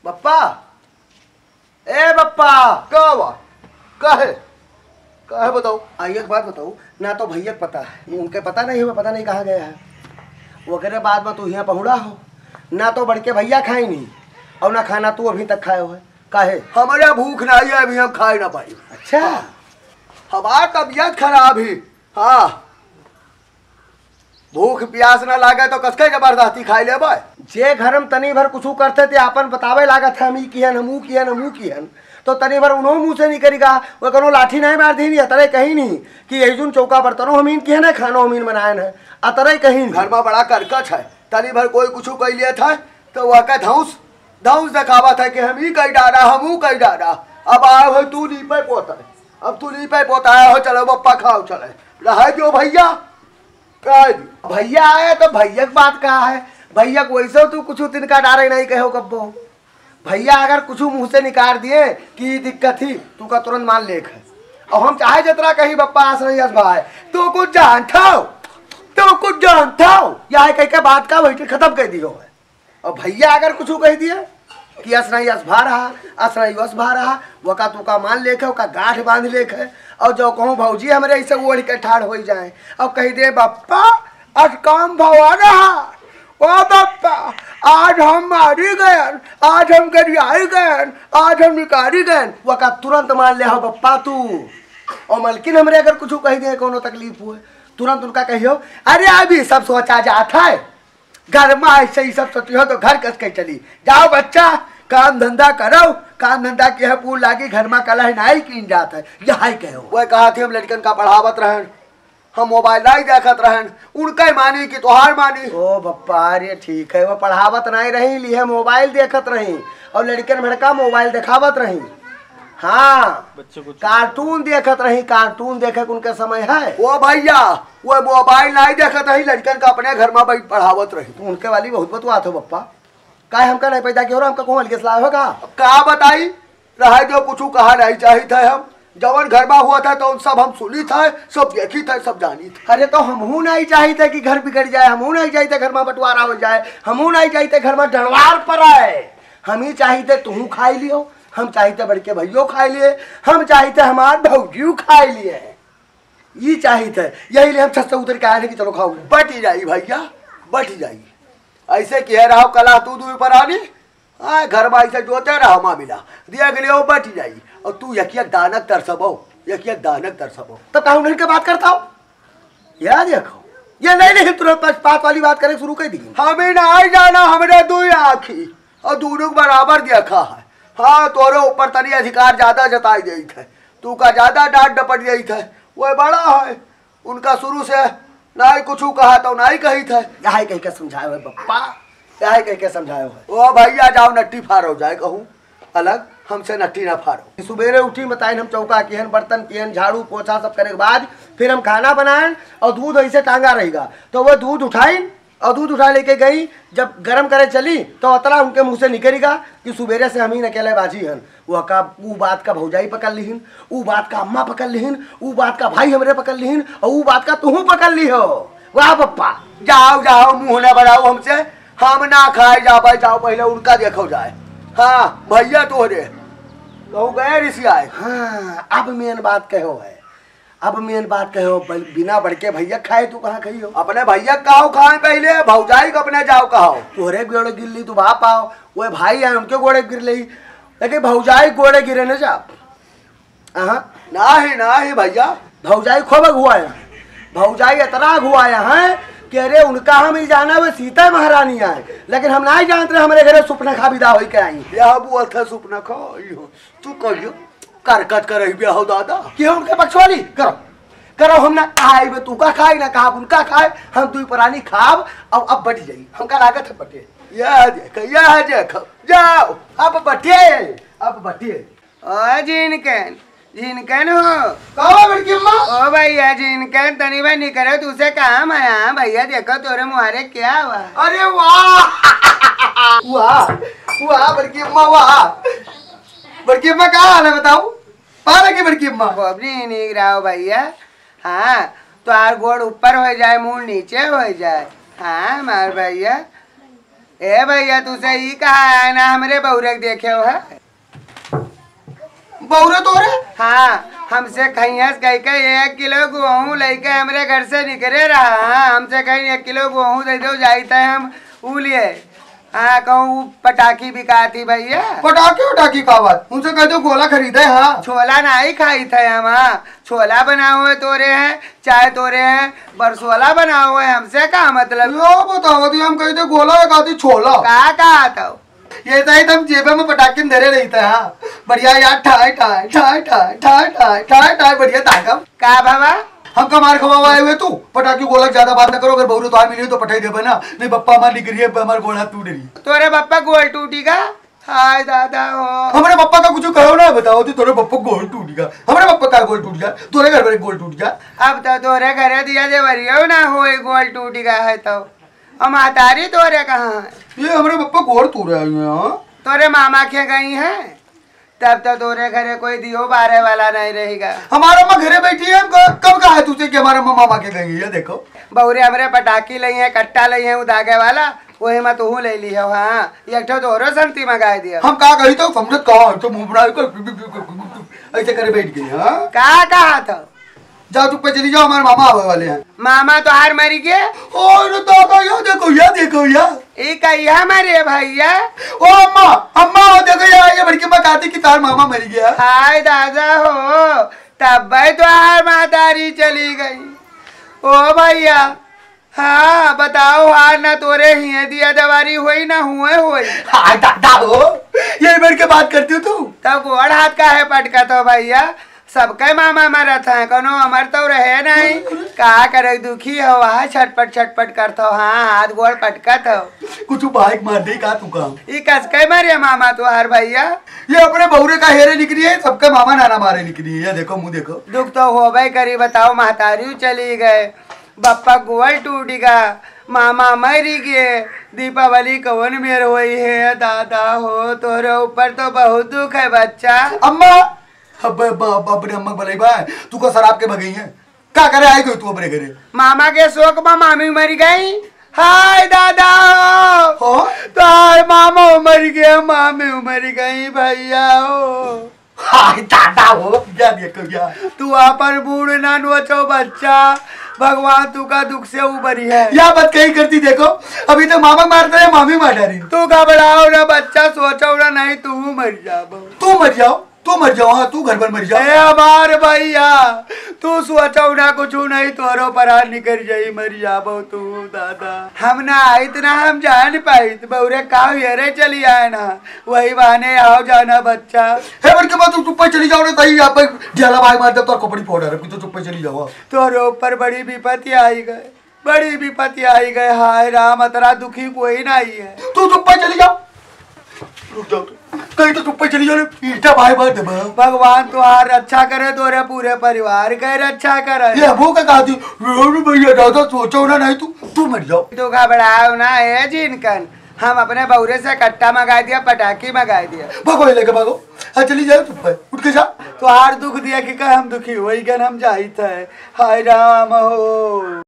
बप्पा, ए बप्पा, क्या हुआ? कहे कहे बताओ। एक बात बताओ ना, तो भैया पता है, उनके पता नहीं है, पता नहीं कहाँ गया है वो। करे बाद में तू यहाँ पहुँचा हो ना, तो बड़के भैया खाई नहीं और ना खाना तू अभी तक खाए हो है। काहे? हमारे भूख नहीं है, अभी हम खाए ना पाई। अच्छा हाँ। हमारा तबीयत खराब ही। हाँ, भूख प्यास ना लागे तो कसके जबरदस्ती खाई ले भाई। जे घर में तनी भर कुछ करते थे अपन बतावे लागत है, हम ही किहन, हमू किहन, हमू किहन, तो तनी भर उन्हों मुँह से नहीं करेगा। वो करो लाठी नहीं मार दी, अतरे कहीं नहीं कि यही चौका बर्तनों हमीन किहन है, खानो हमीन बनाए है, अतरे कहीं घर में बड़ा करकच है। तनी भर कोई कुछ कह लिया था तो वह का धौस धौस दिखावा था कि हम ही कही डारा, हमू कही डारा। अब आए हो तू नहीं पे पोता है, अब तू नहीं पे पोता है हो, चलो बप्पा खाओ चले रहा जो भैया। भैया आए तो भैया की बात कहा है, भैया को वैसे तू कुछ तिनका डारे नहीं कहो कब्बो। भैया अगर कुछ मुंह से निकाल दिए कि दिक्कत थी तू का तुरंत मान लेख है। और हम चाहे जितना कहीं बप्पा आस नहीं हस भाई, तू कुछ जानता हो, तू कुछ जानता हो, यह कह के बात का वही खत्म कर दियो है। और भैया अगर कुछ कह दिए कि अस नहीं अस भा रहा, अस नहीं वस भा रहा, वो का तू का मान लेख है, का गांठ बांध लेख है। और जो कहूँ भौजी हमारे ऐसे ओढ़ के ठाड़ हो जाए और कह दे बप्पा आज काम भवा रहा, ओ बप्पा आज हम मारी गए, आज हम गरियाई गए, आज हम निकारी गए, वो का तुरंत मान ले हो बप्पा तू। और मलकिन हमरे अगर कुछ कह दे कोनो तकलीफ हुए तुरंत उनका कहियो अरे अभी सब सोचा जाता है, घर में ऐसे ही सब सोची हो तो घर कस के चली जाओ बच्चा, काम धंधा करो, काम धंधा के है पूल लागी, घर में कला नहीं कीन जाता है, यही कहो। वह कहा थे हम लड़कन का पढ़ावत रहन, हम मोबाइल नहीं देखत रहन, उनका मानी कि तोहार मानी। ओ बप्पा अरे ठीक है, वो पढ़ावत नहीं रही लिए मोबाइल देखत रही और लड़कन भड़का मोबाइल दिखावत रही। हाँ कार्टून देखत रही, कार्टून देखे उनके समय है। वो भैया वो मोबाइल नहीं देखत रही, लड़कन का अपने घर में बैठ पढ़ावत रही। तो उनके वाली बहुत बतवात हो बप्पा, का हमका नहीं पैदा किया, हमका कौन हल्के सलाह होगा का बताई रहे जो कुछ कहा नहीं चाहिए थे। हम जवन घर में हुआ था तो सब हम सुनी था, सब देखी थे, सब जानी थे। अरे तो हमहू नहीं चाहते कि घर बिगड़ जाए, हमहू नहीं चाहते घर में बंटवारा हो जाए, हमहू नहीं चाहते घर में डरवार पर आए। हम ही चाहते तू खाई लियो, हम चाहते बड़के भैया खाई लिए, हम चाहते हमार भौजी खाई लिए, ये चाहते यही लिए हम छत से उतर के आए कि चलो खाओ। बट जाई भैया बट जाई, ऐसे कह रहा कला तू दूर पर आनी घर में ऐसे जोते रहा मामिला दिया गया बट जाई। और तू यक दानक तरसबो, यक दानक तरसबो तो कहूँ नहीं के बात करता हो याद देखो, ये नहीं तुरंत पक्षपात वाली बात करे शुरू कर दी। हमें नहीं जाना, हमने दो आखी और दोनों बराबर देखा है। हाँ तोरे ऊपर तनी अधिकार ज्यादा जताई गई थे, तू का ज्यादा डांट डपट गई थे। वो बड़ा है, उनका शुरू से नहीं कुछ कहा तो नहीं कही थे। यही कह के समझाए हुए बप्पा, यही कह के समझाए हुए। ओ भैया जाओ नट्टी फारो जाए कहूँ अलग, हमसे नट्टी ना फारो। सुबेरे उठी बताए हम चौका किहन, बर्तन किहन, झाड़ू पोछा सब करे के बाद फिर हम खाना बनाए और दूध ऐसे टांगा रहेगा तो वो दूध उठाई और दूध उठा लेके गई। जब गर्म करे चली तो अतरा उनके मुंह से निकलेगा कि सुबेरे से हम ही अकेले बाजी हन। वो का ऊ बात का भौजाई पकड़ लीहन, ऊ बात का अम्मा पकड़ लीहन, ऊ बात का भाई हमरे पकड़ लीहन और ऊ बात का तू पकड़ ली हो। वाह पप्पा जाओ जाओ मुँह न बढ़ाओ हमसे, हम ना खाए जाओ, जाओ पहले उनका देखो जाए। हाँ भैया तोहरे तो गए ऋषि आए। हाँ अब मेन बात कहो है, अब मेन बात कहो, बिना बड़के भैया खाए तू कहाँ खाई हो? अपने भैया कहो खाए पहले, भौजाई को अपने जाओ कहो। तोहरे गोड़े गिर ली तू बाप आओ, वो भाई है उनके गोड़े गिर ली, लेकिन भौजाई गोड़े गिरे न जा। नहीं भैया भौजाई खूब अगुआया, भौजाई इतना अगुआया है कि अरे उनका हम ही जाना वो सीता महारानी आए, लेकिन हम नहीं जानते हमारे घरे सुपना खा विदा हो के आई। यह बोल था सुपना खा तू कहियो करकट कर रही हो दादा कि उनके पक्ष वाली करो करो, हम ना खाए तू का खाए ना कहा उनका खाए, हम तू पुरानी खाब अब बट जाई, हमका लागत है बटे। यह देख जाओ अब बटे जिनकन जिनकन हो कहो बड़की अम्मा। ओ भैया जिनकन तनी भाई नहीं करे तुझसे काम आया भैया, देखो तोरे मुहारे क्या हुआ। अरे वाह वाह वाह बड़की अम्मा, वाह बड़की अम्मा क्या हाल है बताओ, पाला की बड़की अम्मा खोपड़ी नहीं रहो भैया। हाँ तो आर गोड़ ऊपर हो जाए मुंह नीचे हो जाए। हाँ मार भैया ए भैया तू सही कहा है ना, हमरे बहुरे देखे हो है। बहुरे तोरे हाँ, हमसे खैस कह के 1 किलो गेहूँ लेके हमरे घर से निकले रहा। हाँ, हमसे कहीं 1 किलो गेहूँ दे दो जाते हम ऊ लिए। हाँ, कहूँ पटाखी बिका थी भैया। पटाखे उटाखी का बात, उनसे कह दो गोला खरीदे। हाँ, छोला नहीं खाई थे हम। हाँ, छोला बना हुए तोरे हैं, चाय तोरे हैं, बरसोला बना हुए, हमसे क्या मतलब। यो बताओ दी, हम कहते गोला एक आती छोला कहा तो ये सही तुम जेबे में पटाखे धरे रही था। हाँ, बढ़िया यार, ठाई ठाई ठाई ठाई ठाई ठाई ठाई ठाई बढ़िया ताकम का बाबा। हम कमार खवावा आए हुए तू पटाखे गोला ज्यादा बात न करो। अगर बहुरे तो आ मिली तो पटाई दे बना, नहीं बप्पा हमारी निकली है, हमारे गोला टूट रही। तोरे बप्पा गोल टूटेगा। हाय दादा हो, हमारे पप्पा का कुछ कहो ना, बताओ तो तोरे पप्पा गोल टूट गया। हमारे पप्पा का गोल टूट गया, तोरे घर पर गोल टूट गया। अब तो तोरे घरे दिया देवरियो ना हो गोल टूट गया है तो। और मातारी तोरे कहाँ है। ये हमारे पप्पा गोल तोड़े आई हैं। तोरे मामा के गई हैं, तब तो तोरे घरे कोई दियो बारे वाला नहीं रहेगा। हमारा माँ घरे बैठी है, कब कहा है तुझे कि हमारे मामा के गई है। देखो बहुरे हमरे पटाखी लई है, कट्टा लई है उदागे वाला, वही मैं तू ले ली है। हाँ, एक ठो तोरो संती मंगा दिया। हम कहा गई तो समझत कहा तो मुंह बना कर ऐसे करे बैठ गई। हाँ, कहा था जाओ चुप पे चली जाओ, हमारे मामा आवे वाले हैं। मामा तो हार मरी गए। और दादा या देखो या देखो या ई कहिया मरे भैया। ओ अम्मा अम्मा देखो या ये बड़की माँ कहती कि तार मामा मर गया। हाय दादा हो, तब भाई तो हार मातारी चली गई। ओ भैया हाँ बताओ, हार ना तोरे ही दिया दवारी हुई ना हुए। हाय दादा हो, ये बैठ के बात करती हो तू। तब गोड़ हाथ का है पटका तो भैया, सबके मामा मरत है, कोनो अमर तो रहे नहीं। कहा करे दुखी हो वहाँ छटपट छटपट करते हो। हाँ, हाथ गोड़ पटकत हो। कुछ बाइक मार दे का तू काम। ई कसके मरे मामा तो हार भैया। ये अपने बहुरे का हेरे निकली है, सबके मामा नाना मारे निकली है। ये देखो मुँह देखो। दुख तो हो भाई करी, बताओ महतारी चली गए, बप्पा गोल टूट गया, मामा मरी गए, दीपावली कवन मेर हुई है। दादा हो, तोरे ऊपर तो बहुत दुख है बच्चा। अम्मा अब अपने अम्मा बोले भाई तू को शराब के भगई है, क्या करे आई गई तू अपने घरे। मामा के शोक में मामी मर गई। हाय दादा हो तो हाय मामा मर गया, मामी मर गई भैया हो। हाय दादा हो, या देखो या तू पर बूढ़ ना नोचो बच्चा, भगवान तू का दुख से उबरी है। या बात कहीं करती देखो, अभी तो मामा मारते है, मामी मार डाली। तू घबराओ ना बच्चा, सोचो ना नहीं तू मर जा। तू मर जाओ, तू मर जाओ। हाँ, तू घर पर मर जाओ। हमार भैया तू सोचो ना कुछ नहीं, तोरो परार निकल जाई मर जाबो तू। दादा हम ना आइत ना हम जान पाइत, बहुरे काव हेरे चली आए ना, वही बहाने आओ जाना बच्चा। है बड़ के बाद तू चुप पे चली जाओ ना, तही यहाँ पे जाला भाई मार दे तो कपड़ी फोड़ रहा है, तो चुप पे चली जाओ। तोरो ऊपर बड़ी विपत्ति आई गए, बड़ी विपत्ति आई गए। हाय राम, अतरा दुखी कोई नहीं है। तू चुप पे चली जाओ, रुक जाओ कहीं तो चुप पे चली जाओ। ईटा भाई बात है भगवान तुहार रक्षा करे, तोरे पूरे परिवार के रक्षा करे। ये वो का कहती भैया दादा सोचो ना नहीं, तू मर जाओ। तू घबराओ ना है जिनकन, हम अपने बहुरे से कट्टा मंगा दिया, पटाखी मंगा दिया। भागो लेके भागो। हाँ चली जाओ, चुप पे उठ के जा। तुहार दुख दिया कि हम दुखी वही गन हम जाहित है। हाय राम हो।